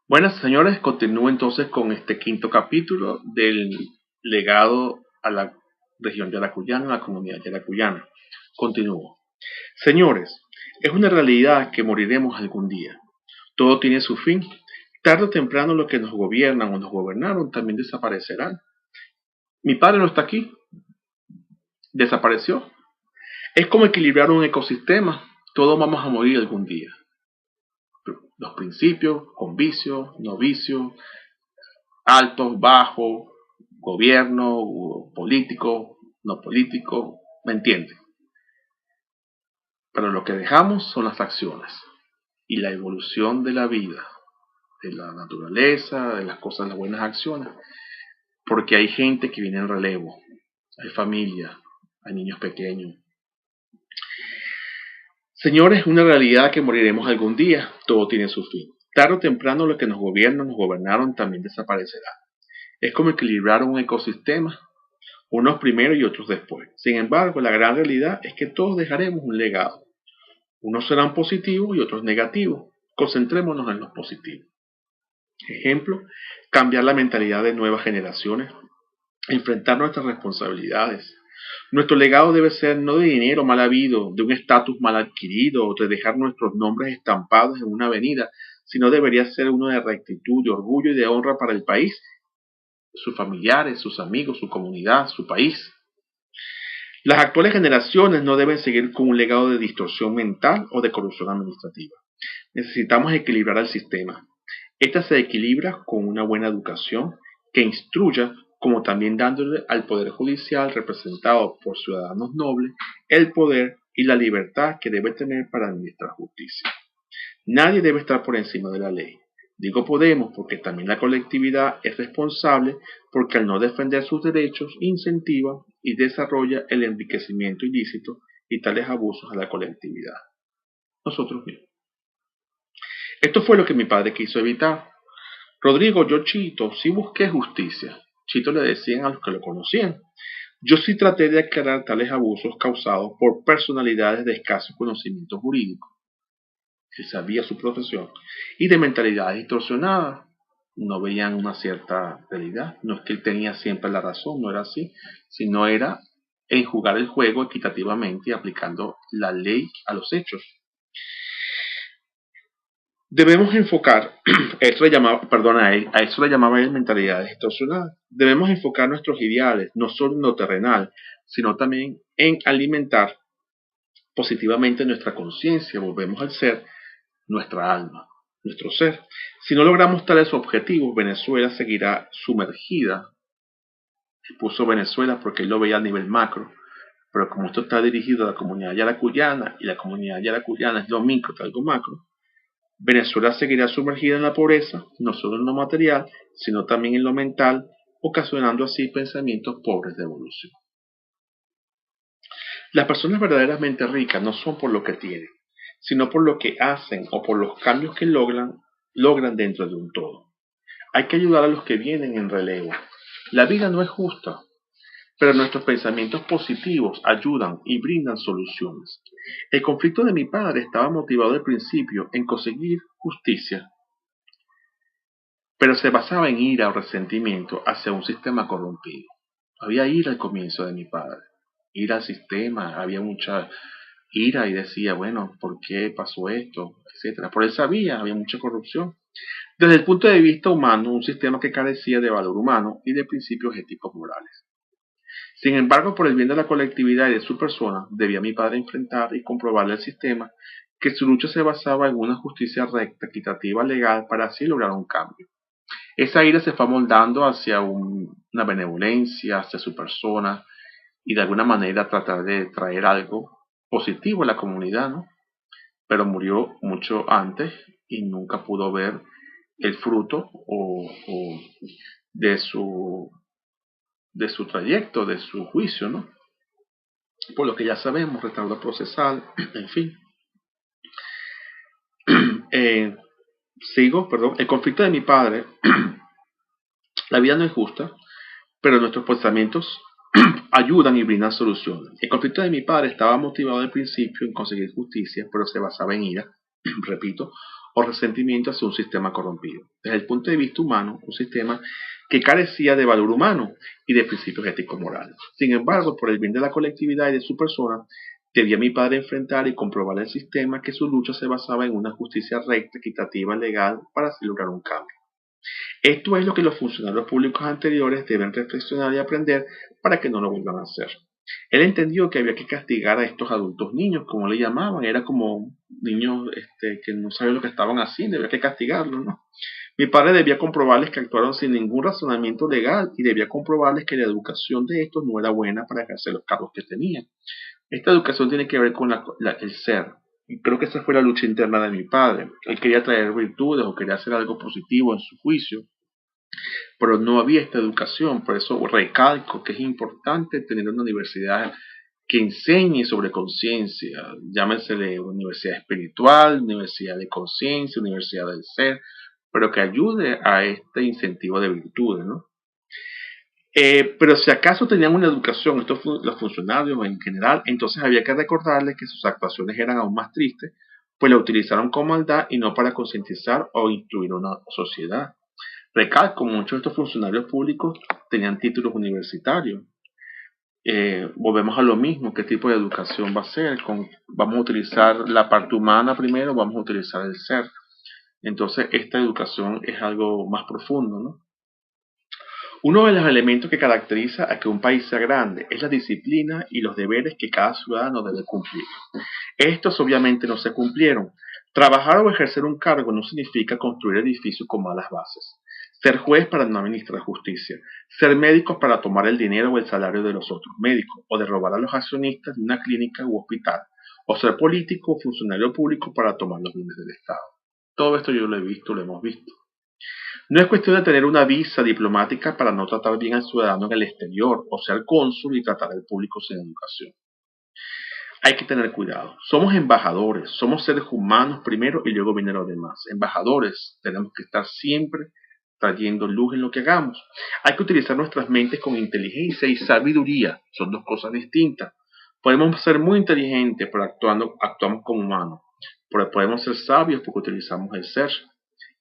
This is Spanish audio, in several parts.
Buenas señores, continúo entonces con este quinto capítulo del legado a la región yaracuyana, a la comunidad yaracuyana. Continúo. Señores, es una realidad que moriremos algún día. Todo tiene su fin. Tarde o temprano los que nos gobiernan o nos gobernaron también desaparecerán. Mi padre no está aquí. Desapareció. Es como equilibrar un ecosistema. Todos vamos a morir algún día. Los principios, con vicios, no vicios, altos, bajos, gobierno, político, no político, ¿me entienden? Pero lo que dejamos son las acciones y la evolución de la vida, de la naturaleza, de las cosas, las buenas acciones, porque hay gente que viene en relevo, hay familia, hay niños pequeños. Señores, es una realidad que moriremos algún día, todo tiene su fin. Tarde o temprano los que nos gobiernan, nos gobernaron, también desaparecerán. Es como equilibrar un ecosistema, unos primero y otros después. Sin embargo, la gran realidad es que todos dejaremos un legado. Unos serán positivos y otros negativos. Concentrémonos en los positivos. Ejemplo, cambiar la mentalidad de nuevas generaciones, enfrentar nuestras responsabilidades. Nuestro legado debe ser no de dinero mal habido, de un estatus mal adquirido o de dejar nuestros nombres estampados en una avenida, sino debería ser uno de rectitud, de orgullo y de honra para el país, sus familiares, sus amigos, su comunidad, su país. Las actuales generaciones no deben seguir con un legado de distorsión mental o de corrupción administrativa. Necesitamos equilibrar el sistema. Esta se equilibra con una buena educación que instruya, como también dándole al Poder Judicial, representado por ciudadanos nobles, el poder y la libertad que debe tener para administrar justicia. Nadie debe estar por encima de la ley. Digo podemos porque también la colectividad es responsable porque al no defender sus derechos incentiva y desarrolla el enriquecimiento ilícito y tales abusos a la colectividad. Nosotros mismos. Esto fue lo que mi padre quiso evitar. Rodrigo, yo Chito, sí busqué justicia. Chito le decían a los que lo conocían. Yo sí traté de aclarar tales abusos causados por personalidades de escasos conocimientos jurídicos. Si sabía su profesión, y de mentalidades distorsionadas. No veían una cierta realidad. No es que él tenía siempre la razón, no era así, sino era en jugar el juego equitativamente y aplicando la ley a los hechos. Debemos enfocar, eso le llamaba, a eso le llamaba él mentalidades distorsionadas. Debemos enfocar nuestros ideales, no solo en lo terrenal, sino también en alimentar positivamente nuestra conciencia. Volvemos al ser, nuestra alma, nuestro ser. Si no logramos tales objetivos, Venezuela seguirá sumergida. Puso Venezuela porque él lo veía a nivel macro, pero como esto está dirigido a la comunidad yaracuyana y la comunidad yaracuyana es lo micro que algo macro, Venezuela seguirá sumergida en la pobreza, no solo en lo material, sino también en lo mental, ocasionando así pensamientos pobres de evolución. Las personas verdaderamente ricas no son por lo que tienen, sino por lo que hacen o por los cambios que logran dentro de un todo. Hay que ayudar a los que vienen en relevo. La vida no es justa, pero nuestros pensamientos positivos ayudan y brindan soluciones. El conflicto de mi padre estaba motivado al principio en conseguir justicia, pero se basaba en ira o resentimiento hacia un sistema corrompido. Había ira al comienzo de mi padre, ira al sistema, había mucha ira y decía, bueno, ¿por qué pasó esto? Etcétera. Por él sabía, había mucha corrupción. Desde el punto de vista humano, un sistema que carecía de valor humano y de principios éticos morales. Sin embargo, por el bien de la colectividad y de su persona, debía mi padre enfrentar y comprobarle al sistema que su lucha se basaba en una justicia recta, equitativa, legal, para así lograr un cambio. Esa ira se fue moldando hacia una benevolencia, hacia su persona y de alguna manera tratar de traer algo positivo a la comunidad, ¿no? Pero murió mucho antes y nunca pudo ver el fruto de su trayecto, de su juicio, ¿no? Por lo que ya sabemos, retardo procesal, en fin. El conflicto de mi padre, la vida no es justa, pero nuestros pensamientos ayudan y brindan soluciones. El conflicto de mi padre estaba motivado al principio en conseguir justicia, pero se basaba en ira, repito, o resentimiento hacia un sistema corrompido. Desde el punto de vista humano, un sistema que carecía de valor humano y de principios éticos morales. Sin embargo, por el bien de la colectividad y de su persona, debía mi padre enfrentar y comprobar el sistema que su lucha se basaba en una justicia recta, equitativa, legal, para así lograr un cambio. Esto es lo que los funcionarios públicos anteriores deben reflexionar y aprender para que no lo vuelvan a hacer. Él entendió que había que castigar a estos adultos niños, como le llamaban, era como niños que no sabían lo que estaban haciendo, había que castigarlos, ¿no? Mi padre debía comprobarles que actuaron sin ningún razonamiento legal y debía comprobarles que la educación de estos no era buena para ejercer los cargos que tenían. Esta educación tiene que ver con el ser. Y creo que esa fue la lucha interna de mi padre. Él quería traer virtudes o quería hacer algo positivo en su juicio, pero no había esta educación. Por eso recalco que es importante tener una universidad que enseñe sobre conciencia, llámensele universidad espiritual, universidad de conciencia, universidad del ser, pero que ayude a este incentivo de virtudes, ¿no? Pero si acaso tenían una educación, los funcionarios en general, entonces había que recordarles que sus actuaciones eran aún más tristes, pues la utilizaron con maldad y no para concientizar o instruir a una sociedad. Recalco, muchos de estos funcionarios públicos tenían títulos universitarios. Volvemos a lo mismo, qué tipo de educación va a ser, vamos a utilizar la parte humana primero, vamos a utilizar el ser. Entonces esta educación es algo más profundo, ¿no? Uno de los elementos que caracteriza a que un país sea grande es la disciplina y los deberes que cada ciudadano debe cumplir. Estos obviamente no se cumplieron. Trabajar o ejercer un cargo no significa construir edificios con malas bases. Ser juez para no administrar justicia. Ser médico para tomar el dinero o el salario de los otros médicos. O de robar a los accionistas de una clínica u hospital. O ser político o funcionario público para tomar los bienes del Estado. Todo esto yo lo he visto, lo hemos visto. No es cuestión de tener una visa diplomática para no tratar bien al ciudadano en el exterior o ser cónsul y tratar al público sin educación. Hay que tener cuidado. Somos embajadores, somos seres humanos primero y luego vienen los demás. Embajadores, tenemos que estar siempre trayendo luz en lo que hagamos. Hay que utilizar nuestras mentes con inteligencia y sabiduría. Son dos cosas distintas. Podemos ser muy inteligentes, pero actuamos como humanos. Pero podemos ser sabios porque utilizamos el ser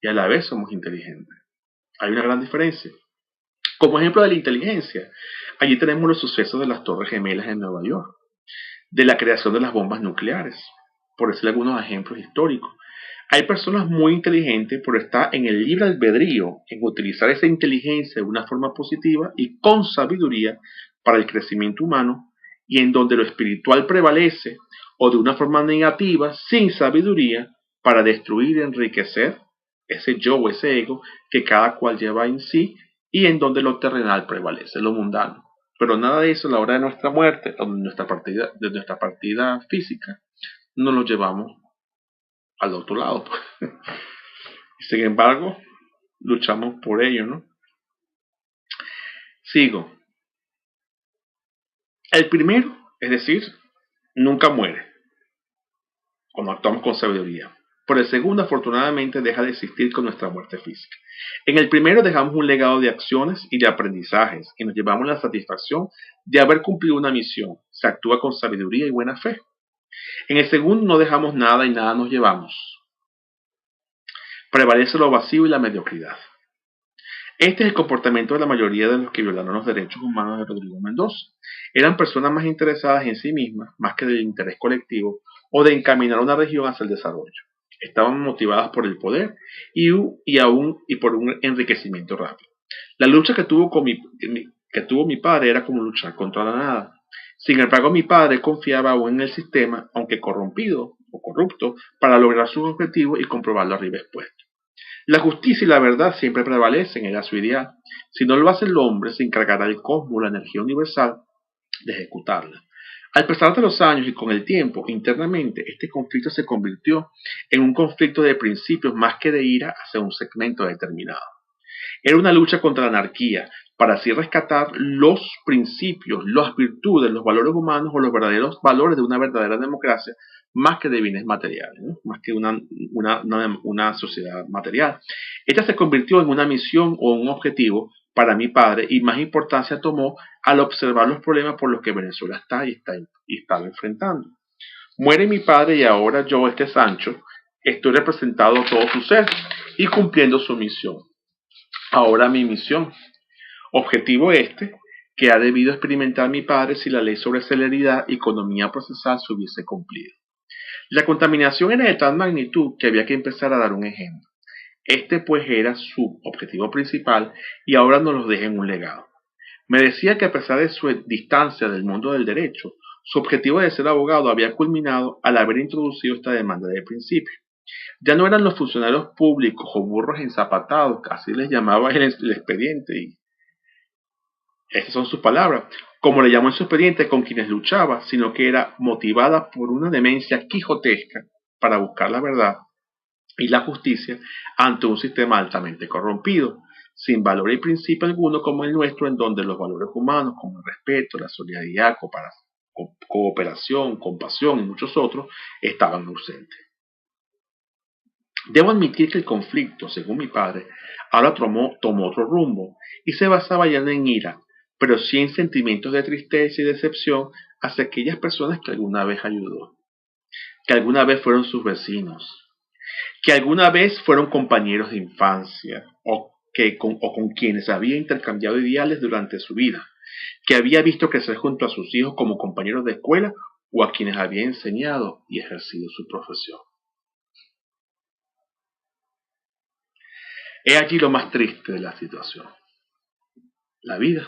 y a la vez somos inteligentes. Hay una gran diferencia. Como ejemplo de la inteligencia, allí tenemos los sucesos de las Torres Gemelas en Nueva York, de la creación de las bombas nucleares, por decir algunos ejemplos históricos. Hay personas muy inteligentes, pero está en el libre albedrío en utilizar esa inteligencia de una forma positiva y con sabiduría para el crecimiento humano, y en donde lo espiritual prevalece, o de una forma negativa, sin sabiduría, para destruir y enriquecer ese yo o ese ego que cada cual lleva en sí, y en donde lo terrenal prevalece, lo mundano. Pero nada de eso a la hora de nuestra muerte o de nuestra partida física, no lo llevamos al otro lado. Y sin embargo, luchamos por ello, ¿no? Sigo. El primero, es decir, nunca muere cuando actuamos con sabiduría. Por el segundo, afortunadamente, deja de existir con nuestra muerte física. En el primero dejamos un legado de acciones y de aprendizajes y nos llevamos la satisfacción de haber cumplido una misión. Se actúa con sabiduría y buena fe. En el segundo no dejamos nada y nada nos llevamos. Prevalece lo vacío y la mediocridad. Este es el comportamiento de la mayoría de los que violaron los derechos humanos de Rodrigo Mendoza. Eran personas más interesadas en sí mismas, más que del interés colectivo o de encaminar una región hacia el desarrollo. Estaban motivadas por el poder y por un enriquecimiento rápido. La lucha que tuvo mi padre era como luchar contra la nada. Sin embargo, mi padre confiaba aún en el sistema, aunque corrompido o corrupto, para lograr sus objetivos y comprobar lo arriba expuesto. La justicia y la verdad siempre prevalecen, era su ideal. Si no lo hace el hombre, se encargará el cosmos, la energía universal, de ejecutarla. Al pasar de los años y con el tiempo, internamente, este conflicto se convirtió en un conflicto de principios más que de ira hacia un segmento determinado. Era una lucha contra la anarquía, para así rescatar los principios, las virtudes, los valores humanos o los verdaderos valores de una verdadera democracia, más que de bienes materiales, ¿no? Más que una sociedad material. Esta se convirtió en una misión o un objetivo para mi padre y más importancia tomó al observar los problemas por los que Venezuela estaba enfrentando. Muere mi padre y ahora yo, Sancho, estoy representando todo su ser y cumpliendo su misión. Ahora mi misión, objetivo que ha debido experimentar mi padre si la ley sobre celeridad y economía procesal se hubiese cumplido. La contaminación era de tal magnitud que había que empezar a dar un ejemplo. Pues era su objetivo principal y ahora nos lo deja en un legado. Me decía que a pesar de su distancia del mundo del derecho, su objetivo de ser abogado había culminado al haber introducido esta demanda de principio. Ya no eran los funcionarios públicos o burros ensapatados, así les llamaba el expediente, y esas son sus palabras, como le llamó en su expediente, con quienes luchaba, sino que era motivada por una demencia quijotesca para buscar la verdad y la justicia ante un sistema altamente corrompido, sin valor y principio alguno como el nuestro, en donde los valores humanos como el respeto, la solidaridad, cooperación, compasión y muchos otros estaban ausentes. Debo admitir que el conflicto, según mi padre, ahora tomó otro rumbo y se basaba ya no en ira, pero sí en sentimientos de tristeza y decepción hacia aquellas personas que alguna vez ayudó, que alguna vez fueron sus vecinos, que alguna vez fueron compañeros de infancia o con quienes había intercambiado ideales durante su vida, que había visto crecer junto a sus hijos como compañeros de escuela o a quienes había enseñado y ejercido su profesión. He allí lo más triste de la situación. La vida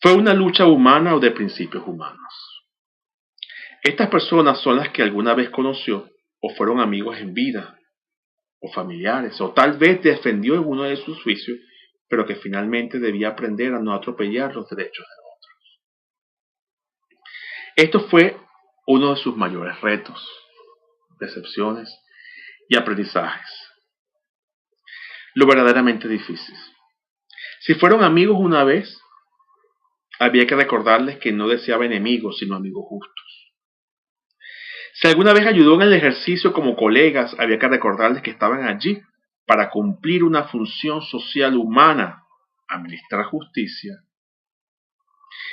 fue una lucha humana o de principios humanos. Estas personas son las que alguna vez conoció o fueron amigos en vida, o familiares, o tal vez defendió en uno de sus juicios, pero que finalmente debía aprender a no atropellar los derechos de otros. Esto fue uno de sus mayores retos, decepciones y aprendizajes. Lo verdaderamente difícil. Si fueron amigos una vez, había que recordarles que no deseaba enemigos, sino amigos justos. Si alguna vez ayudó en el ejercicio como colegas, había que recordarles que estaban allí para cumplir una función social humana, administrar justicia,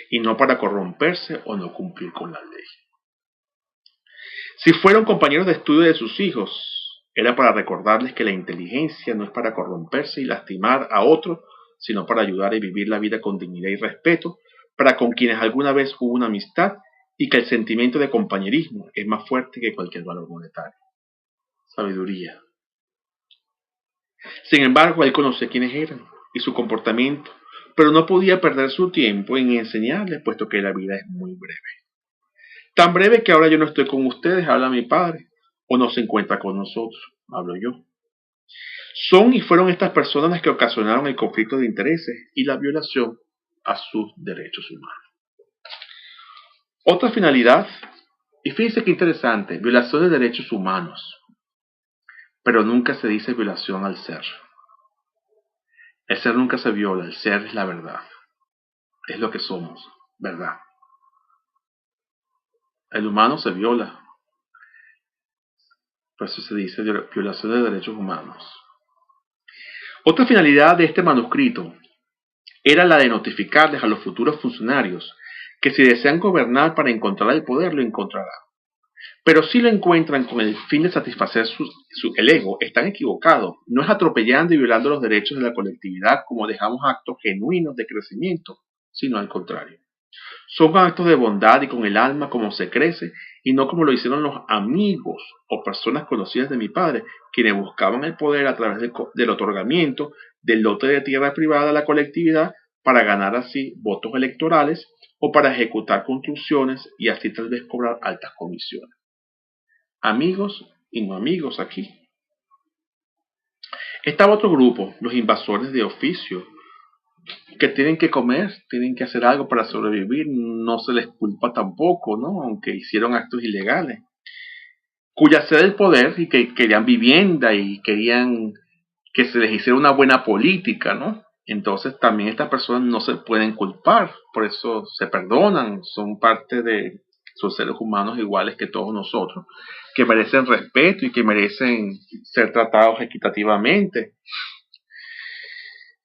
y no para corromperse o no cumplir con la ley. Si fueron compañeros de estudio de sus hijos, era para recordarles que la inteligencia no es para corromperse y lastimar a otros, sino para ayudar y vivir la vida con dignidad y respeto, para con quienes alguna vez hubo una amistad, y que el sentimiento de compañerismo es más fuerte que cualquier valor monetario. Sabiduría. Sin embargo, él conocía quiénes eran y su comportamiento, pero no podía perder su tiempo en enseñarles, puesto que la vida es muy breve. Tan breve que ahora yo no estoy con ustedes, habla mi padre, o no se encuentra con nosotros, hablo yo. Son y fueron estas personas las que ocasionaron el conflicto de intereses y la violación a sus derechos humanos. Otra finalidad, y fíjense qué interesante, violación de derechos humanos, pero nunca se dice violación al ser. El ser nunca se viola, el ser es la verdad, es lo que somos, verdad. El humano se viola, por eso se dice violación de derechos humanos. Otra finalidad de este manuscrito era la de notificarles a los futuros funcionarios que si desean gobernar para encontrar el poder, lo encontrarán. Pero si lo encuentran con el fin de satisfacer el ego, están equivocados. No es atropellando y violando los derechos de la colectividad como dejamos actos genuinos de crecimiento, sino al contrario. Son actos de bondad y con el alma como se crece, y no como lo hicieron los amigos o personas conocidas de mi padre, quienes buscaban el poder a través del otorgamiento del lote de tierra privada a la colectividad para ganar así votos electorales o para ejecutar construcciones y así tal vez cobrar altas comisiones. Amigos y no amigos aquí. Estaba otro grupo, los invasores de oficio, que tienen que comer, tienen que hacer algo para sobrevivir, no se les culpa tampoco, ¿no? Aunque hicieron actos ilegales, cuya sede del poder y que querían vivienda y querían que se les hiciera una buena política, ¿no? Entonces también estas personas no se pueden culpar, por eso se perdonan, son parte de, son seres humanos iguales que todos nosotros, que merecen respeto y que merecen ser tratados equitativamente.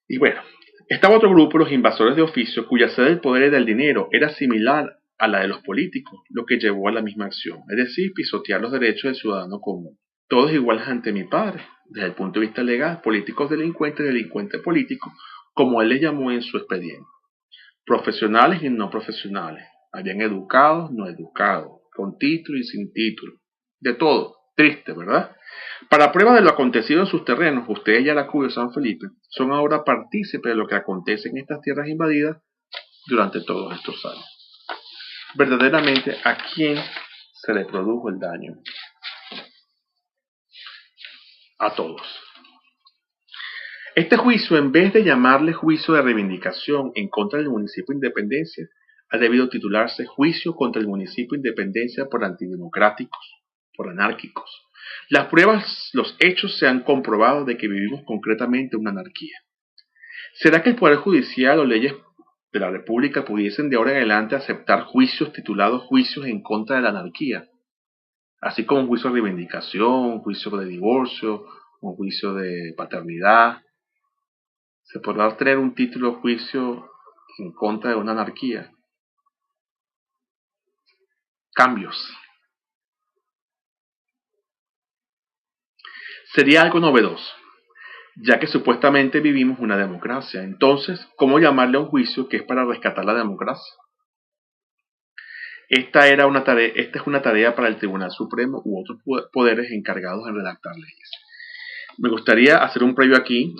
Y bueno, estaba otro grupo, los invasores de oficio, cuya sede del poder y del dinero era similar a la de los políticos, lo que llevó a la misma acción, es decir, pisotear los derechos del ciudadano común. Todos iguales ante mi padre, desde el punto de vista legal, políticos delincuentes, delincuentes políticos, como él les llamó en su expediente. Profesionales y no profesionales, habían educados, no educados, con título y sin título, de todo. Triste, ¿verdad? Para prueba de lo acontecido en sus terrenos, ustedes, Yaracuy y San Felipe, son ahora partícipes de lo que acontece en estas tierras invadidas durante todos estos años. Verdaderamente, ¿a quién se le produjo el daño? A todos. Este juicio, en vez de llamarle juicio de reivindicación en contra del municipio Independencia, ha debido titularse Juicio contra el municipio Independencia por antidemocráticos, por anárquicos. Las pruebas, los hechos se han comprobado de que vivimos concretamente una anarquía. ¿Será que el Poder Judicial o leyes de la República pudiesen de ahora en adelante aceptar juicios titulados juicios en contra de la anarquía? Así como un juicio de reivindicación, un juicio de divorcio, un juicio de paternidad. ¿Se podrá tener un título de juicio en contra de una anarquía? Cambios. Sería algo novedoso, ya que supuestamente vivimos una democracia. Entonces, ¿cómo llamarle a un juicio que es para rescatar la democracia? Esta es una tarea para el Tribunal Supremo u otros poderes encargados en redactar leyes. Me gustaría hacer un previo aquí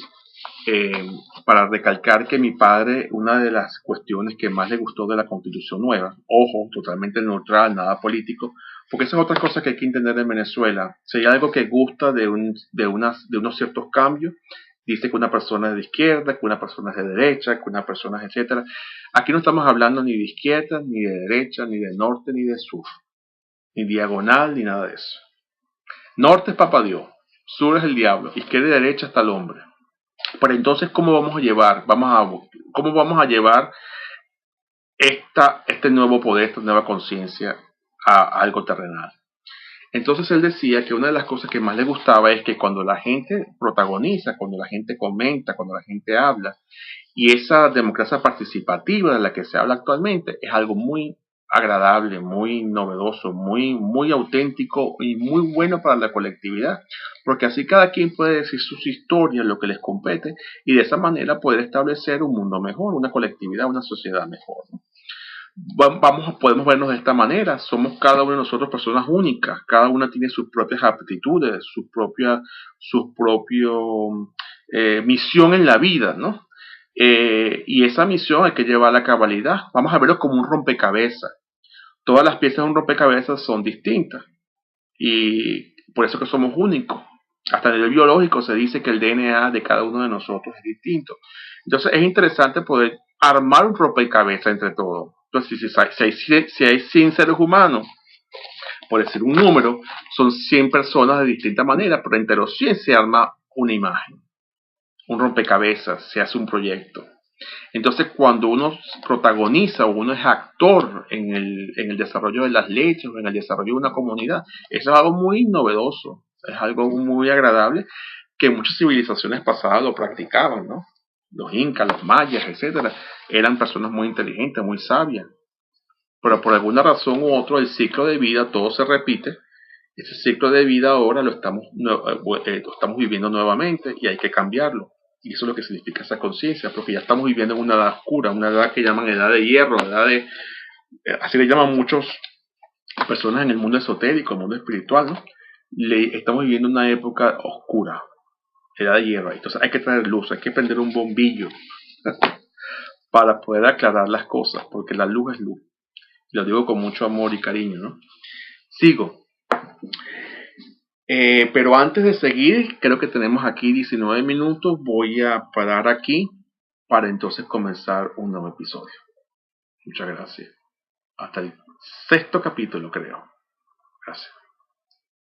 para recalcar que mi padre, una de las cuestiones que más le gustó de la Constitución nueva, ojo, totalmente neutral, nada político, porque esa es otra cosa que hay que entender en Venezuela. Si hay algo que gusta de unos ciertos cambios, dice que una persona es de izquierda, que una persona es de derecha, que una persona es etcétera. Aquí no estamos hablando ni de izquierda, ni de derecha, ni de norte, ni de sur, ni diagonal, ni nada de eso. Norte es Papá Dios, sur es el diablo, izquierda y derecha está el hombre. Pero entonces, ¿cómo vamos a llevar? ¿Cómo vamos a llevar este nuevo poder, esta nueva conciencia a algo terrenal? Entonces él decía que una de las cosas que más le gustaba es que cuando la gente protagoniza, cuando la gente comenta, cuando la gente habla, y esa democracia participativa de la que se habla actualmente es algo muy agradable, muy novedoso, muy auténtico y muy bueno para la colectividad, porque así cada quien puede decir sus historias, lo que les compete, y de esa manera poder establecer un mundo mejor, una colectividad, una sociedad mejor, ¿no? Podemos vernos de esta manera. Somos cada uno de nosotros personas únicas. Cada una tiene sus propias aptitudes, su propio misión en la vida, ¿no? Y esa misión hay que llevar a la cabalidad. Vamos a verlo como un rompecabezas. Todas las piezas de un rompecabezas son distintas. Y por eso que somos únicos. Hasta a nivel biológico se dice que el DNA de cada uno de nosotros es distinto. Entonces es interesante poder armar un rompecabezas entre todos. Entonces si hay 100 seres humanos, por decir un número, son 100 personas de distinta manera, pero entre los 100 se arma una imagen, un rompecabezas, se hace un proyecto. Entonces cuando uno protagoniza o uno es actor en el desarrollo de las leyes o en el desarrollo de una comunidad, eso es algo muy novedoso, es algo muy agradable que muchas civilizaciones pasadas lo practicaban, ¿no? Los incas, los mayas, etcétera, eran personas muy inteligentes, muy sabias, pero por alguna razón u otra el ciclo de vida todo se repite. Ese ciclo de vida ahora lo estamos viviendo nuevamente y hay que cambiarlo. Y eso es lo que significa esa conciencia, porque ya estamos viviendo en una edad oscura, una edad que llaman edad de hierro, así le llaman muchas personas en el mundo esotérico, el mundo espiritual, ¿no? Estamos viviendo una época oscura, edad de hierro. Entonces hay que traer luz, hay que prender un bombillo para poder aclarar las cosas, porque la luz es luz. Lo digo con mucho amor y cariño, ¿no? Sigo. Pero antes de seguir, creo que tenemos aquí 19 minutos. Voy a parar aquí para entonces comenzar un nuevo episodio. Muchas gracias. Hasta el 6º capítulo, creo. Gracias.